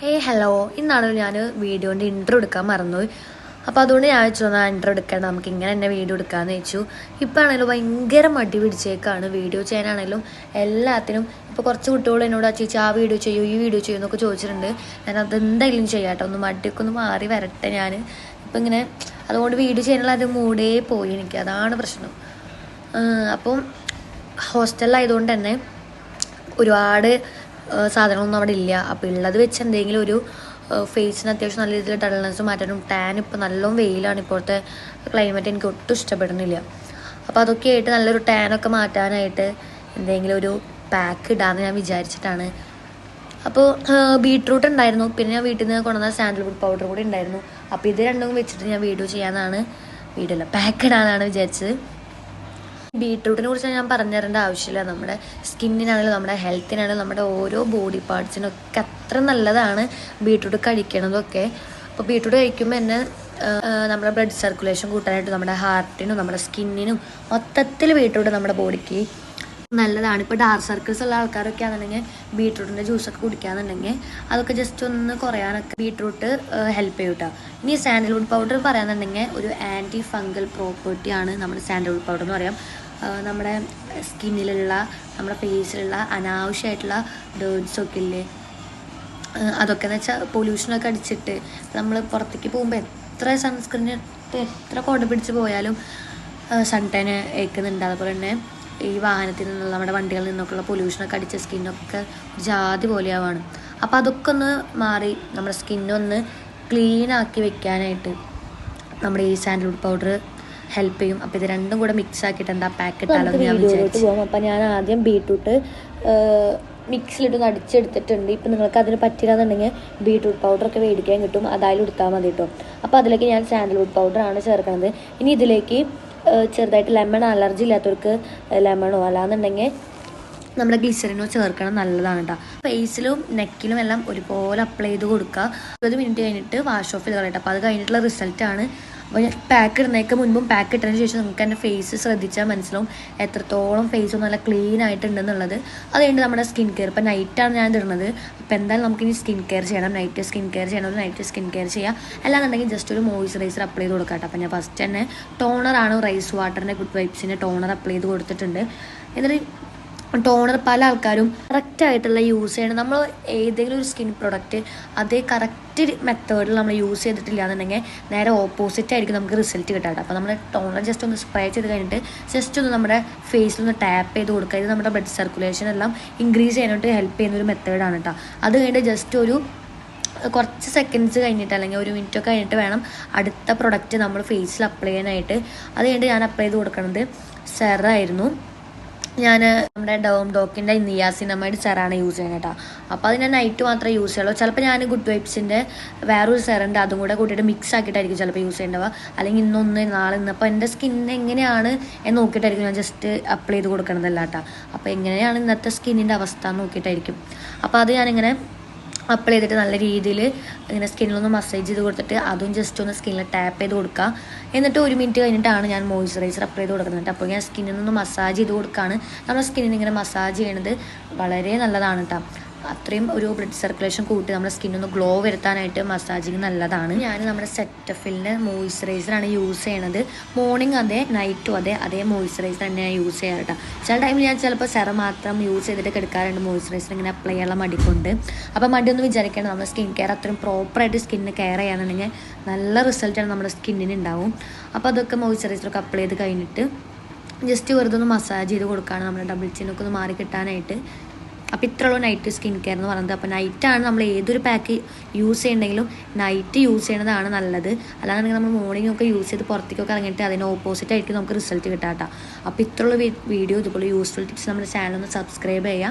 Hello, ഇന്നാണ് ഞാൻ വീഡിയോൻ്റെ ഇൻട്രോ എടുക്കാൻ മറന്നുപോയി. അപ്പോൾ അതുകൊണ്ട് ഞാൻ വെച്ചു ഇൻട്രോ എടുക്കണം, നമുക്ക് ഇങ്ങനെ തന്നെ വീഡിയോ എടുക്കാമെന്ന് വെച്ചു. ഇപ്പോൾ ആണെങ്കിലും ഭയങ്കര മടി പിടിച്ചേക്കാണ് വീഡിയോ ചെയ്യാനാണെങ്കിലും എല്ലാത്തിനും. ഇപ്പോൾ കുറച്ച് കുട്ടികൾ എന്നോട് ചേച്ചി ആ വീഡിയോ ചെയ്യൂ ഈ വീഡിയോ ചെയ്യൂ എന്നൊക്കെ ചോദിച്ചിട്ടുണ്ട്. ഞാൻ അതെന്തായാലും ചെയ്യാട്ടോ, ഒന്ന് മടിയൊക്കെ ഒന്ന് മാറി വരട്ടെ. ഞാൻ ഇപ്പം ഇങ്ങനെ അതുകൊണ്ട് വീഡിയോ ചെയ്യാനുള്ള അത് മൂടേ പോയി എനിക്ക്, അതാണ് പ്രശ്നം. അപ്പം ഹോസ്റ്റലിലായതുകൊണ്ട് തന്നെ ഒരുപാട് സാധനങ്ങളൊന്നും അവിടെ ഇല്ല. അപ്പോൾ ഉള്ളത് വെച്ച് എന്തെങ്കിലും ഒരു ഫേസിന് അത്യാവശ്യം നല്ല രീതിയിൽ ഡൾനെസ് മാറ്റാനും ടാൻ ഇപ്പോൾ നല്ലോണം വെയിലാണ്, ഇപ്പോഴത്തെ ക്ലൈമറ്റ് എനിക്ക് ഒട്ടും ഇഷ്ടപ്പെടുന്നില്ല. അപ്പോൾ അതൊക്കെ ആയിട്ട് നല്ലൊരു ടാനൊക്കെ മാറ്റാനായിട്ട് എന്തെങ്കിലും ഒരു പാക്ക് ഇടാമെന്ന് ഞാൻ വിചാരിച്ചിട്ടാണ്. അപ്പോൾ ബീട്രൂട്ട് ഉണ്ടായിരുന്നു, പിന്നെ ഞാൻ വീട്ടിൽ നിന്ന് കൊണ്ടുവന്ന സാൻഡൽവുഡ് പൗഡർ കൂടി ഉണ്ടായിരുന്നു. അപ്പോൾ ഇത് രണ്ടും വെച്ചിട്ട് ഞാൻ വീഡിയോ ചെയ്യാമെന്നാണ്, പാക്ക് ഇടാമെന്നാണ് വിചാരിച്ചത്. ബീട്രൂട്ടിനെ കുറിച്ച് ഞാൻ പറഞ്ഞു തരേണ്ട ആവശ്യമില്ല. നമ്മുടെ സ്കിന്നിനാണെങ്കിലും നമ്മുടെ ഹെൽത്തിനാണെങ്കിലും നമ്മുടെ ഓരോ ബോഡി പാർട്സിനൊക്കെ അത്ര നല്ലതാണ് ബീട്രൂട്ട് കഴിക്കണതൊക്കെ. അപ്പോൾ ബീട്രൂട്ട് കഴിക്കുമ്പോൾ തന്നെ നമ്മുടെ ബ്ലഡ് സർക്കുലേഷൻ കൂട്ടാനായിട്ട് നമ്മുടെ ഹാർട്ടിനും നമ്മുടെ സ്കിന്നിനും മൊത്തത്തിൽ ബീട്രൂട്ട് നമ്മുടെ ബോഡിക്ക് നല്ലതാണ്. ഇപ്പോൾ ഡാർക്ക് സർക്കിൾസ് ഉള്ള ആൾക്കാരൊക്കെ ആണെന്നുണ്ടെങ്കിൽ ബീട്രൂട്ടിൻ്റെ ജ്യൂസൊക്കെ കുടിക്കുകയാണെന്നുണ്ടെങ്കിൽ അതൊക്കെ ജസ്റ്റ് ഒന്ന് കുറയാനൊക്കെ ബീട്രൂട്ട് ഹെൽപ്പ് ചെയ്യും കേട്ടോ. ഇനി സാൻഡൽവുഡ് പൗഡർ പറയാന്നുണ്ടെങ്കിൽ ഒരു ആൻറ്റി ഫംഗൽ പ്രോപ്പർട്ടിയാണ് നമ്മുടെ സാൻഡൽവുഡ് പൗഡർ എന്ന് പറയാം. നമ്മുടെ സ്കിന്നിലുള്ള നമ്മുടെ ഫേസിലുള്ള അനാവശ്യമായിട്ടുള്ള ഡേർട്സൊക്കെ ഇല്ലേ, അതൊക്കെ എന്ന് വെച്ചാൽ പൊല്യൂഷനൊക്കെ അടിച്ചിട്ട് നമ്മൾ പുറത്തേക്ക് പോകുമ്പോൾ എത്ര സൺസ്ക്രീൻ എത്ര കൊട പിടിച്ച് പോയാലും സൺ ടാൻ ഏൽക്കുന്നുണ്ട്. അതുപോലെ തന്നെ ഈ വാഹനത്തിൽ നിന്നുള്ള നമ്മുടെ വണ്ടികളിൽ നിന്നൊക്കെയുള്ള പൊല്യൂഷനൊക്കെ അടിച്ച സ്കിന്നൊക്കെ ജാതി പോലെയാവാണ്. അപ്പോൾ അതൊക്കെ ഒന്ന് മാറി നമ്മുടെ സ്കിന്നൊന്ന് ക്ലീൻ ആക്കി വെക്കാനായിട്ട് നമ്മുടെ ഈ സാൻഡൽവുഡ് പൗഡർ ഹെൽപ്പ് ചെയ്യും. അപ്പോൾ ഇത് രണ്ടും കൂടെ മിക്സ് ആക്കിയിട്ട് എന്താ പാക്ക് ഇട്ടാലോ ഞാൻ വിചാരിച്ചു പോകും. അപ്പോൾ ഞാൻ ആദ്യം ബീട്രൂട്ട് മിക്സിലിട്ടൊന്ന് അടിച്ചെടുത്തിട്ടുണ്ട്. ഇപ്പം നിങ്ങൾക്ക് അതിന് പറ്റില്ലാന്നുണ്ടെങ്കിൽ ബീട്രൂട്ട് പൗഡറൊക്കെ മേടിക്കാൻ കിട്ടും, അതായാലും എടുത്താൽ മതി കേട്ടോ. അപ്പോൾ അതിലേക്ക് ഞാൻ സാൻഡൽവുഡ് പൗഡറാണ് ചേർക്കുന്നത്. ഇനി ഇതിലേക്ക് ചെറുതായിട്ട് ലെമൺ അലർജി ഇല്ലാത്തവർക്ക് ലെമണോ അല്ലാന്നുണ്ടെങ്കിൽ നമ്മുടെ ഗ്ലിസറിനോ ചേർക്കണം, നല്ലതാണ് കേട്ടോ. ഫേസിലും നെക്കിലും എല്ലാം ഒരുപോലെ അപ്ലൈ ചെയ്ത് കൊടുക്കുക. 20 മിനിറ്റ് കഴിഞ്ഞിട്ട് വാഷ് ഓഫ് ചെയ്ത് കളയട്ടെ. അപ്പോൾ അത് കഴിഞ്ഞിട്ടുള്ള റിസൾട്ടാണ്. അപ്പോൾ ഞാൻ പാക്ക് ഇടുന്നതിന് മുൻപും പാക്ക് ഇട്ടതിന് ശേഷം നിങ്ങൾക്ക് എൻ്റെ ഫേസ് ശ്രദ്ധിച്ചാൽ മനസ്സിലാവും എത്രത്തോളം ഫേസ് നല്ല ക്ലീൻ ആയിട്ടുണ്ടെന്നുള്ളത്. അത് കഴിഞ്ഞിട്ട് നമ്മുടെ സ്കിൻ കെയർ, ഇപ്പോൾ നൈറ്റാണ് ഞാൻ ഇടുന്നത്. അപ്പോൾ എന്തായാലും നമുക്കിനി സ്കിൻ കെയർ ചെയ്യണം, നൈറ്റ് സ്കിൻ കെയർ ചെയ്യണം, നൈറ്റ് സ്കിൻ കെയർ ചെയ്യുക. അല്ലാന്നുണ്ടെങ്കിൽ ജസ്റ്റ് ഒരു മോയ്സ്ചറൈസർ അപ്ലൈ ചെയ്ത് കൊടുക്കാം കേട്ടോ. അപ്പോൾ ഞാൻ ഫസ്റ്റ് തന്നെ ടോണറാണ്, റൈസ് വാട്ടറിൻ്റെ ഗുഡ് വൈബ്സിൻ്റെ ടോണർ അപ്ലൈ ചെയ്ത് കൊടുത്തിട്ടുണ്ട്. എന്നിട്ട് ടോണർ പല ആൾക്കാരും കറക്റ്റായിട്ടുള്ള യൂസ് ചെയ്യണം. നമ്മൾ ഏതെങ്കിലും ഒരു സ്കിൻ പ്രൊഡക്റ്റ് അതേ കറക്റ്റ് മെത്തേഡിൽ നമ്മൾ യൂസ് ചെയ്തിട്ടില്ല എന്നുണ്ടെങ്കിൽ നേരെ ഓപ്പോസിറ്റ് ആയിരിക്കും നമുക്ക് റിസൾട്ട് കിട്ടാട്ടോ. അപ്പോൾ നമ്മൾ ടോണർ ജസ്റ്റ് ഒന്ന് സ്പ്രേ ചെയ്ത് കഴിഞ്ഞിട്ട് ജസ്റ്റ് ഒന്ന് നമ്മുടെ ഫേസിലൊന്ന് ടാപ്പ് ചെയ്ത് കൊടുക്കുക. ഇത് നമ്മുടെ ബ്ലഡ് സർക്കുലേഷൻ എല്ലാം ഇൻക്രീസ് ചെയ്യാനായിട്ട് ഹെൽപ്പ് ചെയ്യുന്ന ഒരു മെത്തേഡാണ് കേട്ടോ. അത് കഴിഞ്ഞിട്ട് ജസ്റ്റ് ഒരു കുറച്ച് സെക്കൻഡ്സ് കഴിഞ്ഞിട്ട് അല്ലെങ്കിൽ 1 മിനിറ്റൊക്കെ കഴിഞ്ഞിട്ട് വേണം അടുത്ത പ്രൊഡക്റ്റ് നമ്മൾ ഫേസിൽ അപ്ലൈ ചെയ്യാനായിട്ട്. അത് കഴിഞ്ഞിട്ട് ഞാൻ അപ്ലൈ ചെയ്ത് കൊടുക്കുന്നത് സെറായിരുന്നു. ഞാൻ നമ്മുടെ ഡോക്കിൻ്റെ നിയാസിനമൈഡ് സെറാണ് യൂസ് ചെയ്യുന്നത് കേട്ടോ. അപ്പോൾ അത് ഞാൻ നൈറ്റ് മാത്രമേ യൂസ് ചെയ്യുള്ളൂ. ചിലപ്പോൾ ഞാൻ ഗുഡ് വൈബ്സിൻ്റെ വേറൊരു സെറുണ്ട്, അതും കൂടെ കൂട്ടിയിട്ട് മിക്സ് ആക്കിയിട്ടായിരിക്കും ചിലപ്പോൾ യൂസ് ചെയ്യേണ്ടവ. അല്ലെങ്കിൽ ഇന്നൊന്ന് നാളെ ഇന്ന്. അപ്പോൾ എൻ്റെ സ്കിന്ന് എങ്ങനെയാണ് എന്ന് നോക്കിയിട്ടായിരിക്കും ഞാൻ ജസ്റ്റ് അപ്ലൈ ചെയ്ത് കൊടുക്കണതല്ല കേട്ടോ. അപ്പോൾ എങ്ങനെയാണ് ഇന്നത്തെ സ്കിന്നിൻ്റെ അവസ്ഥ എന്ന് നോക്കിയിട്ടായിരിക്കും. അപ്പോൾ അത് ഞാനിങ്ങനെ അപ്ലൈ ചെയ്തിട്ട് നല്ല രീതിയിൽ ഇങ്ങനെ സ്കിന്നിലൊന്ന് മസാജ് ചെയ്ത് കൊടുത്തിട്ട് അതും ജസ്റ്റ് ഒന്ന് സ്കിന്നിൽ ടാപ്പ് ചെയ്ത് കൊടുക്കുക. എന്നിട്ട് 1 മിനിറ്റ് കഴിഞ്ഞിട്ടാണ് ഞാൻ മോയ്സ്ചറൈസർ അപ്ലൈ ചെയ്ത് കൊടുക്കുന്നത്. അപ്പോൾ ഞാൻ സ്കിന്നിനൊന്ന് മസാജ് ചെയ്ത് കൊടുക്കുകയാണ്. നമ്മുടെ സ്കിന്നിന് ഇങ്ങനെ മസാജ് ചെയ്യണത് വളരെ നല്ലതാണ് കേട്ടോ. അത്രയും ഒരു ബ്ലഡ് സർക്കുലേഷൻ കൂട്ടി നമ്മുടെ സ്കിന്നൊന്ന് ഗ്ലോ വരുത്താനായിട്ട് മസാജിങ് നല്ലതാണ്. ഞാൻ നമ്മുടെ സെറ്റഫിലിൻ്റെ മോയ്സ്ചറൈസറാണ് യൂസ് ചെയ്യണത്. മോർണിംഗ് അതെ നൈറ്റും അതേ മോയ്സ്ചറൈസർ തന്നെ ഞാൻ യൂസ് ചെയ്യാറ് കേട്ടോ. ചില ടൈമിൽ ഞാൻ ചിലപ്പോൾ സെറം മാത്രം യൂസ് ചെയ്തിട്ട് എടുക്കാറുണ്ട്, മോയ്സ്ചറൈസർ ഇങ്ങനെ അപ്ലൈ ചെയ്യാനുള്ള മടിക്കൊണ്ട്. അപ്പോൾ മടിയൊന്നും വിചാരിക്കേണ്ട, നമ്മുടെ സ്കിൻ കെയർ അത്രയും പ്രോപ്പറായിട്ട് സ്കിന്നിന് കെയർ ചെയ്യാന്നുണ്ടെങ്കിൽ നല്ല റിസൾട്ടാണ് നമ്മുടെ സ്കിന്നിന് ഉണ്ടാവും. അപ്പോൾ അതൊക്കെ മോയ്സ്ചറൈസറൊക്കെ അപ്ലൈ ചെയ്ത് കഴിഞ്ഞിട്ട് ജസ്റ്റ് വെറുതെ ഒന്ന് മസാജ് ചെയ്ത് കൊടുക്കുകയാണ് നമ്മുടെ ഡബിൾ ചിന്നൊക്കെ ഒന്ന് മാറി കിട്ടാനായിട്ട്. അപ്പോൾ ഇത്രയുള്ളൂ നൈറ്റ് സ്കിൻ കെയർ എന്ന് പറയുന്നത്. അപ്പോൾ നൈറ്റാണ് നമ്മൾ ഏതൊരു പാക്ക് യൂസ് ചെയ്യണമെങ്കിലും നൈറ്റ് യൂസ് ചെയ്യണതാണ് നല്ലത്. അല്ലാന്നുണ്ടെങ്കിൽ നമ്മൾ മോർണിംഗ് ഒക്കെ യൂസ് ചെയ്ത് പുറത്തേക്കൊക്കെ ഇറങ്ങിയിട്ട് അതിന് ഓപ്പോസിറ്റ് ആയിട്ട് നമുക്ക് റിസൾട്ട് കിട്ടാം കേട്ടോ. അപ്പോൾ ഇത്രയുള്ള വീഡിയോ ഇതുപോലെ യൂസ്ഫുൾ ടിപ്സ് നമ്മുടെ ചാനൽ ഒന്ന് സബ്സ്ക്രൈബ് ചെയ്യാം.